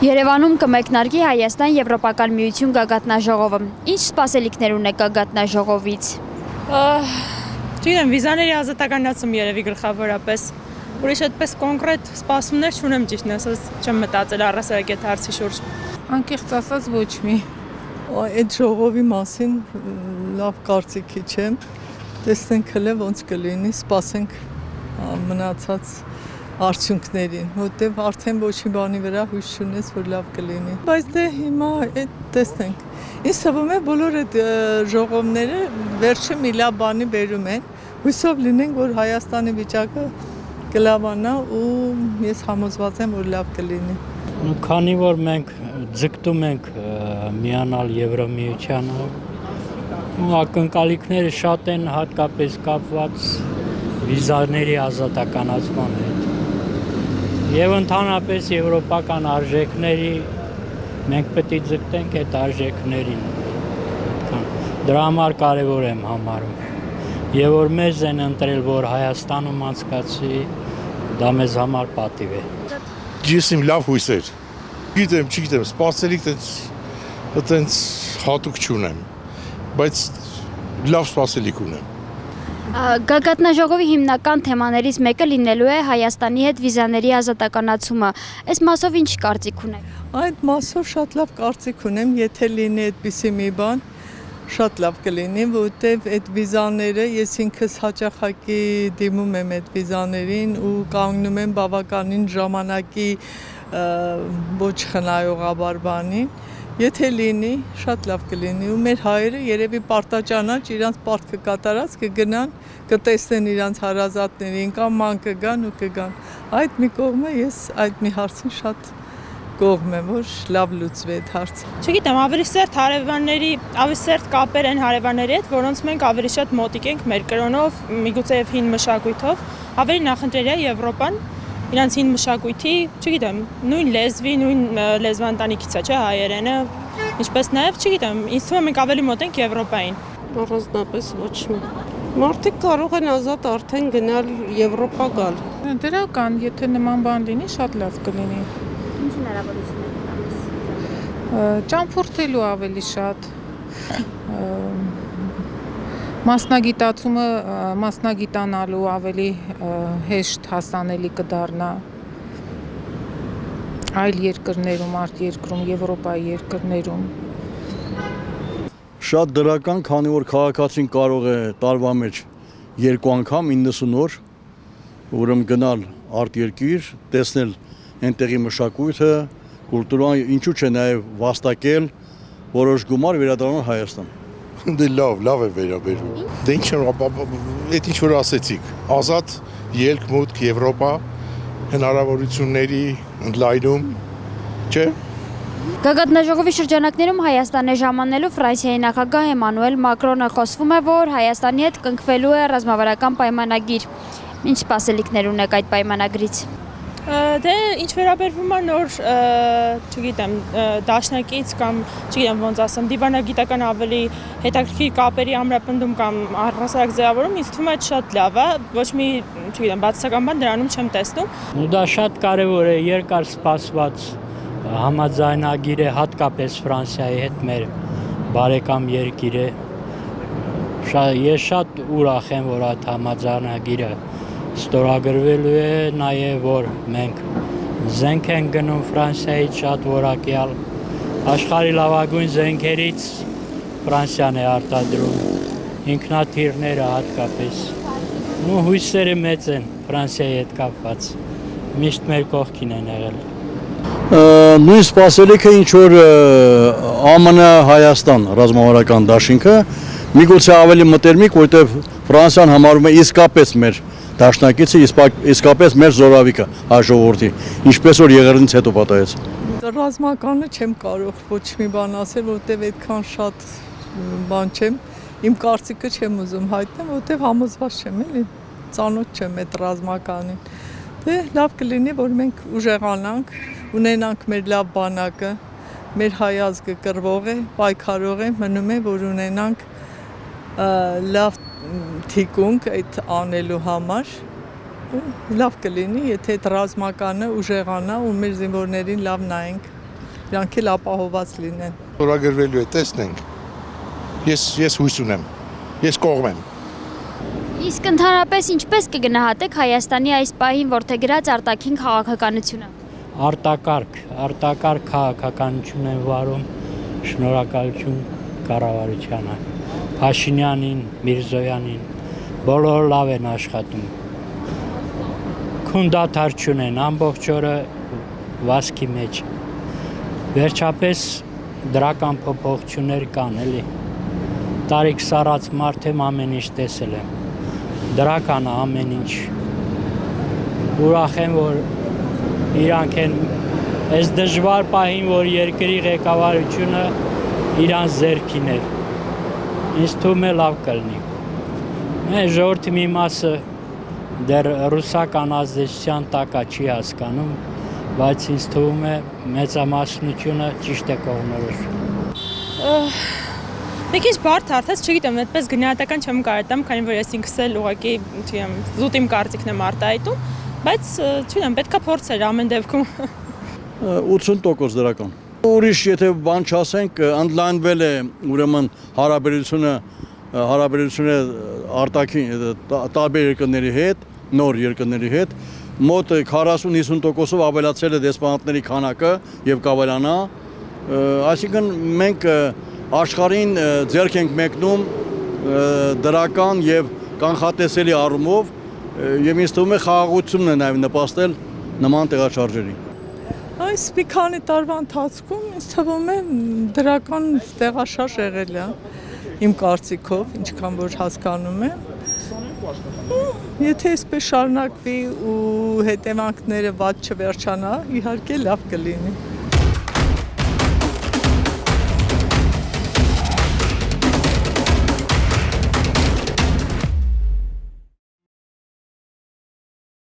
Երևանում կմեկնարկի Հայաստան-Եվրոպական միություն գագաթնաժողովը։ Ինչ սպասելիքներ ունեք գագաթնաժողովից։ Չգիտեմ, վիզաների ազատականացում երևի գլխավորապես։ Ուրիշ այդպես կոնկրետ սպասումներ չունեմ, ճիշտն ասած, չեմ մտածել առհասարակ այդ հարցի շուրջ։ Անկեղծ ասած ոչ մի։ Այդ ժողովի մասին լավ կարծիքի չեմ։ Տեսնենք հələ ոնց կլինի, սպասենք մնացած արդյունքներին, որտեղ արդեն ոչի բանի վրա հույս չունես, որ լավ կլինի։ Բայց դե հիմա տեսնենք։ Ինձ թվում է բոլոր այդ ժողովները վերջը մի լավ բանի բերում են։ Հույսով լինենք, որ Հայաստանի վիճակը կլավանա ու ես համոզված եմ, որ լավ կլինի։ Քանի որ մենք ձգտում ենք միանալ Եվրամիությանը, ակնկալիքները շատ են հատկապես կապված վիզաների ազատականացման հետ։ Եվ ընդհանրապես եվրոպական արժեքների մենք պետք է ձգտենք այդ արժեքներին։ Դրա համար կարևոր եմ համարում։ Եվ որ մեզ են ընտրել, որ Հայաստանում անցկացվի, դա մեզ համար պատիվ է։ Ես իմ լավ հույսեր։ Չգիտեմ, սպասելիք այտենց հատուկ չունեմ, բայց լավ սպասելիք ունեմ։ Գագաթնաժողովի հիմնական թեմաներից մեկը լինելու է Հայաստանի հետ վիզաների ազատականացումը։ Այս մասով ինչ կարծիք ունեք։ Այդ մասով շատ լավ կարծիք ունեմ, եթե լինի այդպիսի մի բան, շատ լավ կլինի, որտեղ այդ վիզաները ես ինքս հաճախակի դիմում եմ այդ վիզաներին ու կանգնում եմ բավականին ժամանակի ոչ խնայողաբար բանին։ Եթե լինի, շատ լավ կլինի ու մեր հայերը երևի պարտաճանաչ իրանց պարտքը կատարած կգնան, կտեսնեն իրանց հարազատներին կամ ման կգան ու կգան։ Այդ մի կողմը ես այդ մի հարցին շատ կողմ եմ, որ լավ լուծվի այդ հարցը։ Չգիտեմ, ավելի սերտ կապեր են հարևանների հետ, որոնց մենք ավելի շատ մոտիկ ենք մեր կրոնով, միգուցե եւ հին մշակույթով, ավելի նախընտրել է Եվրոպան, իրանց հին մշակույթի, չգիտեմ, նույն լեզվի, նույն լեզվանտանիքից է, չէ, հայերենը, ինչպես նաև, չգիտեմ, ինձ թվում է մենք ավելի մոտ ենք Եվրոպային։ Առանձնապես ոչ մի։ Մարդիկ կարող են ազատ արդեն գնալ Եվրոպա գալ։ Դրական, եթե նման բան լինի, շատ լավ կլինի։ Ինչ հնարավորություն է տալիս։ Ճամփորդելու ավելի շատ։ Մասնագիտանալու ավելի հեշտ հասանելի կդառնա այլ երկրներում, արտերկրում, Եվրոպայի երկրներում։ Շատ դրական, քանի որ քաղաքացին կարող է տարվա մեջ 2 անգամ 90 օր ուրեմն գնալ արտերկիր, տեսնել այնտեղի մշակույթը, կուլտուրան, ինչու՞ չէ նաև վաստակել որոշ գումար վերադառնալ Հայաստան։ Դե լավ է վերաբերվում։ Դե այդ ինչ որ ասեցիք, ազատ ելք մուտք Եվրոպա, հնարավորությունների ընդլայնում, չէ՞։ Գագաթնաժողովի շրջանակներում Հայաստան է ժամանելու Ֆրանսիայի նախագահ Էմանուել Մակրոնը խոսվում է, որ Հայաստանի հետ կնքվելու է ռազմավարական պայմանագիր։ Ինչ սպասելիքներ ունեք այդ պայմանագրից։ Դե ինչ վերաբերվում է նոր, չգիտեմ, դաշնակից կամ, չգիտեմ ոնց ասեմ, դիվանագիտական ավելի հետաքրքիր կապերի ամրապնդում կամ առհասարակ ձևավորում, ինձ թվում է շատ լավ է, ոչ մի, չգիտեմ, բացասական բան դրանում չեմ տեսնում։ Դա շատ կարևոր է, երկար սպասված համաձայնագիր է, հատկապես Ֆրանսիայի հետ մեր բարեկամ երկիր է։ Ես շատ ուրախ եմ, որ այդ համաձայնագիրը ստորագրվելու է, նաև որ մենք զենք ենք գնում Ֆրանսիայից շատ որակյալ, աշխարհի լավագույն զենքերից Ֆրանսիան է արտադրում, ինքնաթիռները հատկապես, ու հույսերը մեծ են Ֆրանսիայի հետ կապված, միշտ մեր կողքին են եղել։ Նույն սպասելիքը ինչ որ ԱՄՆ-Հայաստան ռազմավարական դաշինքը միգուցե ավելի մտերմիկ, որտեղ Ֆրանսիան համարում է իսկապես մեր դաշնակիցը, իսկապես մեր զորավիկը ժողովրդի, ինչպես որ եղերնից հետո պատահեց։ Ռազմականը չեմ կարող ոչ մի բան ասել, որտեղ այդքան շատ բան չեմ, իմ կարծիքը չեմ ուզում հայտնել, որտեղ համոզված չեմ, էլի, ծանոթ չեմ այդ ռազմականին։ Դե լավ կլինի, որ մենք ուժեղանանք, ունենանք մեր լավ բանակը, մեր հայ ազգը կռվող է, պայքարող է, մնում է, որ ունենանք լավ թիկունք այդ անելու համար լավ կլինի, եթե այդ ռազմականը ուժեղանա ու մեր զինվորներին լավ նայենք։ իրանք էլ ապահոված լինեն։ Ստորագրվելու է, տեսնենք։ Ես հույս ունեմ։ Ես կողմ եմ։ Իսկ ընդհանրապես ինչպես կգնահատեք Հայաստանի այս պահին որդեգրած արտաքին քաղաքականությունը։ Արտակարգ քաղաքականություն են վարում, շնորհակալություն կառավարությանը, Փաշինյանին, Միրզոյանին, բոլորը լավ են աշխատում։ Քունդադար չունեն, ամբողջ օրը վազքի մեջ։ Վերջապես դրական փոփոխություններ կան, էլի։ Տարիք սառած մարդ եմ, ամեն ինչ տեսել եմ։ Դրական է ամեն ինչ։ Ուրախ եմ, որ իրանք են այս դժվար պահին, որ երկրի ղեկավարությունը իրան ձեռքին է։ Ինձ թվում է լավ կլինի։ Մեր ժողովրդի մի մասը դեռ ռուսական ազդեցության տակ է, չի հասկանում, բայց ինձ թվում է մեծամասնությունը ճիշտ է կողմնորոշում։ Մի քիչ բարդ հարց, չգիտեմ, այդպես գնահատական չեմ կարող տամ, քանի որ ես ինքս էլ ուղղակի, չգիտեմ, զուտ իմ կարծիքն եմ արտահայտում, բայց չգիտեմ, պետքա փորձել ամեն դեպքում։ 80% դրական։ Ուրիշ եթե բան չասենք, ընդլայնվել է ուրեմն հարաբերությունը արտաքին տարբեր երկրների հետ, նոր երկրների հետ, մոտ 40-50%-ով ավելացել է դեսպանատների քանակը եւ կավելանա, այսինքն մենք աշխարհին ձեռք ենք մեկնում դրական եւ կանխատեսելի առումով եւ ինձ թվում է խաղաղությունն է նաեւ նպաստել նման տեղաշարժերի։ Այս մի քանի տարվա ընթացքում ինձ թվում է դրական տեղաշարժ եղել է, իմ կարծիքով, ինչքան որ հասկանում եմ։ Եթե այսպես շարունակվի ու հետևանքները վատ չվերջանա, իհարկե լավ կլինի։